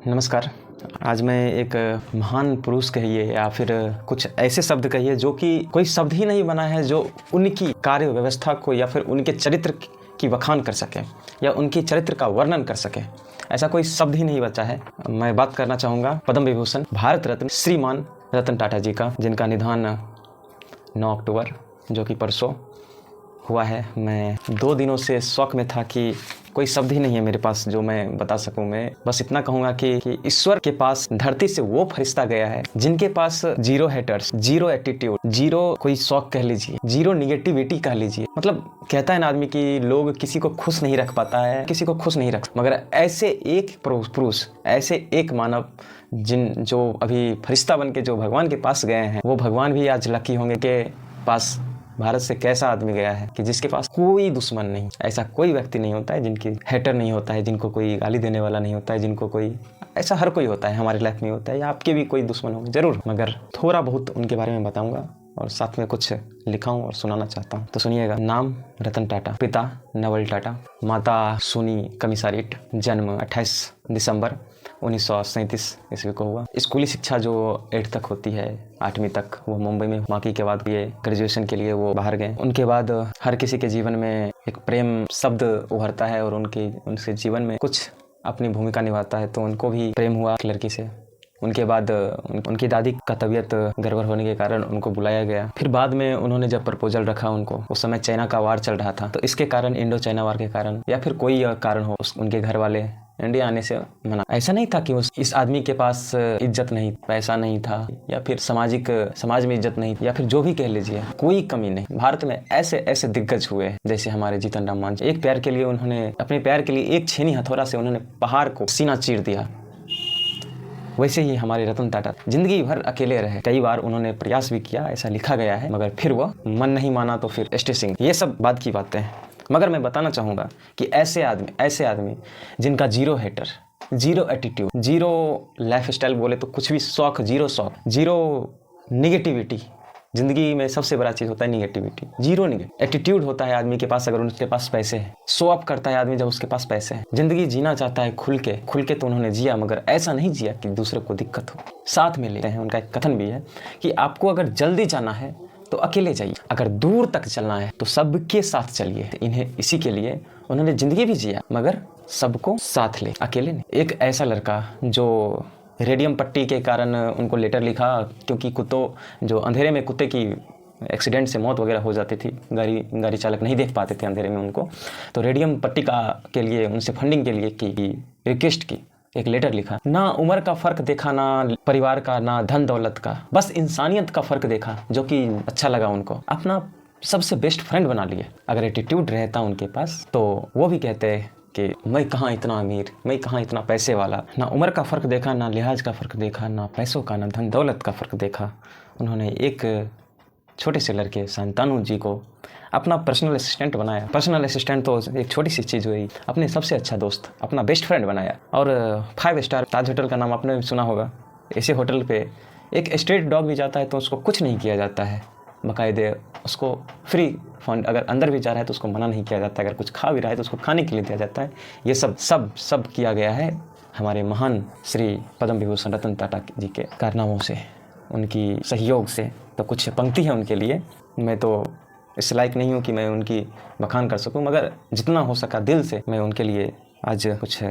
नमस्कार। आज मैं एक महान पुरुष कहिए या फिर कुछ ऐसे शब्द कहिए जो कि कोई शब्द ही नहीं बना है जो उनकी कार्य व्यवस्था को या फिर उनके चरित्र की बखान कर सके या उनकी चरित्र का वर्णन कर सके। ऐसा कोई शब्द ही नहीं बचा है। मैं बात करना चाहूँगा पद्म विभूषण भारत रत्न श्रीमान रतन टाटा जी का, जिनका निधन 9 अक्टूबर जो कि परसों हुआ है। मैं 2 दिनों से शौक में था कि कोई शब्द ही नहीं है मेरे पास जो मैं बता सकूं। मैं बस इतना कहूँगा कि ईश्वर के पास धरती से वो फरिश्ता गया है जिनके पास 0 हेटर्स, 0 एटीट्यूड, 0 कोई शौक कह लीजिए, 0 निगेटिविटी कह लीजिए। मतलब कहता है ना आदमी कि लोग किसी को खुश नहीं रख पाता है, किसी को खुश नहीं रख, मगर ऐसे एक पुरुष, ऐसे एक मानव जो अभी फरिश्ता बन के जो भगवान के पास गए हैं, वो भगवान भी आज लकी होंगे के पास भारत से कैसा आदमी गया है कि जिसके पास कोई दुश्मन नहीं। ऐसा कोई व्यक्ति नहीं होता है जिनकी हेटर नहीं होता है, जिनको कोई गाली देने वाला नहीं होता है, जिनको कोई, ऐसा हर कोई होता है हमारी लाइफ में होता है, या आपके भी कोई दुश्मन होंगे जरूर, मगर थोड़ा बहुत उनके बारे में बताऊंगा और साथ में कुछ लिखा हूँ और सुनाना चाहता हूँ। तो सुनिएगा। नाम रतन टाटा, पिता नवल टाटा, माता सोनी कमिसारिट, जन्म 28 दिसंबर 1937 ईस्वी को हुआ। स्कूली शिक्षा जो 8 तक होती है, 8वीं तक, वो मुंबई में, बाकी के बाद ये ग्रेजुएशन के लिए वो बाहर गए। उनके बाद हर किसी के जीवन में एक प्रेम शब्द उभरता है और उनके जीवन में कुछ अपनी भूमिका निभाता है, तो उनको भी प्रेम हुआ लड़की से। उनके बाद उनकी दादी का तबीयत गड़बड़ होने के कारण उनको बुलाया गया। फिर बाद में उन्होंने जब प्रपोजल रखा उनको, उस समय चाइना का वार चल रहा था, तो इसके कारण, इंडो चाइना वार के कारण या फिर कोई कारण हो, उनके घर वाले इंडिया आने से मना। ऐसा नहीं था कि इस आदमी के पास इज्जत नहीं, पैसा नहीं था, या फिर समाज में इज्जत नहीं, या फिर जो भी कह लीजिए, कोई कमी नहीं। भारत में ऐसे ऐसे दिग्गज हुए जैसे हमारे जीतन राम मांझी। एक प्यार के लिए उन्होंने, अपने प्यार के लिए एक छेनी हथौड़ा से उन्होंने पहाड़ को सीना चीर दिया। वैसे ही हमारे रतन टाटा जिंदगी भर अकेले रहे। कई बार उन्होंने प्रयास भी किया, ऐसा लिखा गया है, मगर फिर वह मन नहीं माना तो फिर स्टेसिंग। ये सब बाद की बातें हैं, मगर मैं बताना चाहूँगा कि ऐसे आदमी जिनका 0 हेटर, 0 एटीट्यूड, 0 लाइफ स्टाइल, बोले तो कुछ भी शौक, 0 निगेटिविटी। जिंदगी में सबसे बड़ा चीज़ होता है निगेटिविटी। 0 एटीट्यूड होता है आदमी के पास अगर उसके पास पैसे हैं। शो ऑफ करता है आदमी जब उसके पास पैसे हैं। जिंदगी जीना चाहता है खुल के तो उन्होंने जिया, मगर ऐसा नहीं जिया कि दूसरे को दिक्कत हो। साथ में लेते हैं। उनका एक कथन भी है कि आपको अगर जल्दी जाना है तो अकेले जाइए, अगर दूर तक चलना है तो सबके साथ चलिए। इन्हें इसी के लिए उन्होंने जिंदगी भी जिया, मगर सबको साथ ले, अकेले नहीं। एक ऐसा लड़का जो रेडियम पट्टी के कारण उनको लेटर लिखा, क्योंकि कुत्तों, जो अंधेरे में कुत्ते की एक्सीडेंट से मौत वगैरह हो जाती थी, गाड़ी चालक नहीं देख पाते थे अंधेरे में उनको, तो रेडियम पट्टी के लिए उनसे फंडिंग के लिए रिक्वेस्ट की, एक लेटर लिखा। ना उम्र का फ़र्क देखा, ना परिवार का, ना धन दौलत का, बस इंसानियत का फ़र्क देखा, जो कि अच्छा लगा उनको। अपना सबसे बेस्ट फ्रेंड बना लिए। अगर एटीट्यूड रहता उनके पास तो वो भी कहते कि मैं कहाँ इतना अमीर, मैं कहाँ इतना पैसे वाला। ना उम्र का फ़र्क देखा, ना लिहाज का फ़र्क देखा, ना पैसों का, ना धन दौलत का फ़र्क देखा। उन्होंने एक छोटे से लड़के शांतनु जी को अपना पर्सनल असिस्टेंट बनाया। पर्सनल असिस्टेंट तो एक छोटी सी चीज़ हुई, अपने सबसे अच्छा दोस्त, अपना बेस्ट फ्रेंड बनाया। और 5 स्टार ताज होटल का नाम आपने भी सुना होगा। ऐसे होटल पे एक स्ट्रीट डॉग भी जाता है तो उसको कुछ नहीं किया जाता है, बाकायदे उसको फ्री फंड, अगर अंदर भी जा रहा है तो उसको मना नहीं किया जाता, अगर कुछ खा भी रहा है तो उसको खाने के लिए दिया जाता है। ये सब किया गया है हमारे महान श्री पद्म विभूषण रतन टाटा जी के कारनामों से, उनकी सहयोग से। तो कुछ पंक्ति है उनके लिए। मैं तो इस लायक नहीं हूँ कि मैं उनकी बखान कर सकूँ, मगर जितना हो सका दिल से मैं उनके लिए आज कुछ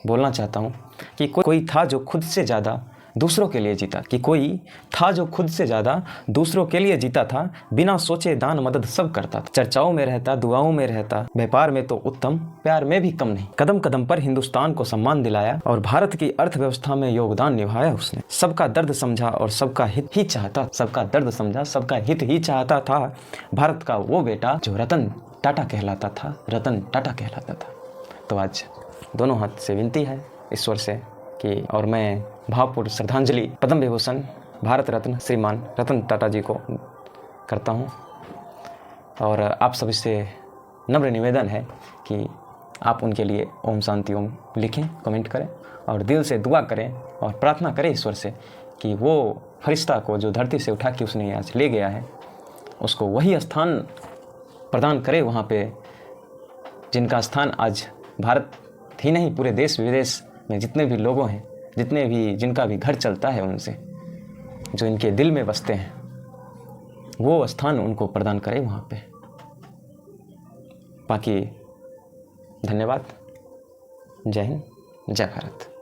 बोलना चाहता हूँ कि कोई था जो खुद से ज़्यादा दूसरों के लिए जीता, कि कोई था जो खुद से ज़्यादा दूसरों के लिए जीता था, बिना सोचे दान मदद सब करता था। चर्चाओं में रहता, दुआओं में रहता, व्यापार में तो उत्तम, प्यार में भी कम नहीं। कदम कदम पर हिंदुस्तान को सम्मान दिलाया और भारत की अर्थव्यवस्था में योगदान निभाया उसने। सबका दर्द समझा और सबका हित ही चाहता, सबका दर्द समझा, सबका हित ही चाहता था। भारत का वो बेटा जो रतन टाटा कहलाता था, रतन टाटा कहलाता था। तो आज दोनों हाथ से विनती है ईश्वर से कि, और मैं भावपूर्ण श्रद्धांजलि पद्म विभूषण भारत रत्न श्रीमान रतन टाटा जी को करता हूँ। और आप सभी से नम्र निवेदन है कि आप उनके लिए ओम शांति ओम लिखें, कमेंट करें और दिल से दुआ करें और प्रार्थना करें ईश्वर से कि वो फरिश्ता को जो धरती से उठा के उसने आज ले गया है, उसको वही स्थान प्रदान करे वहाँ पे, जिनका स्थान आज भारत ही नहीं पूरे देश विदेश में जितने भी लोगों हैं जितने भी जिनका भी घर चलता है उनसे, जो इनके दिल में बसते हैं, वो स्थान उनको प्रदान करे वहाँ पे। बाकी धन्यवाद। जय हिंद, जय भारत।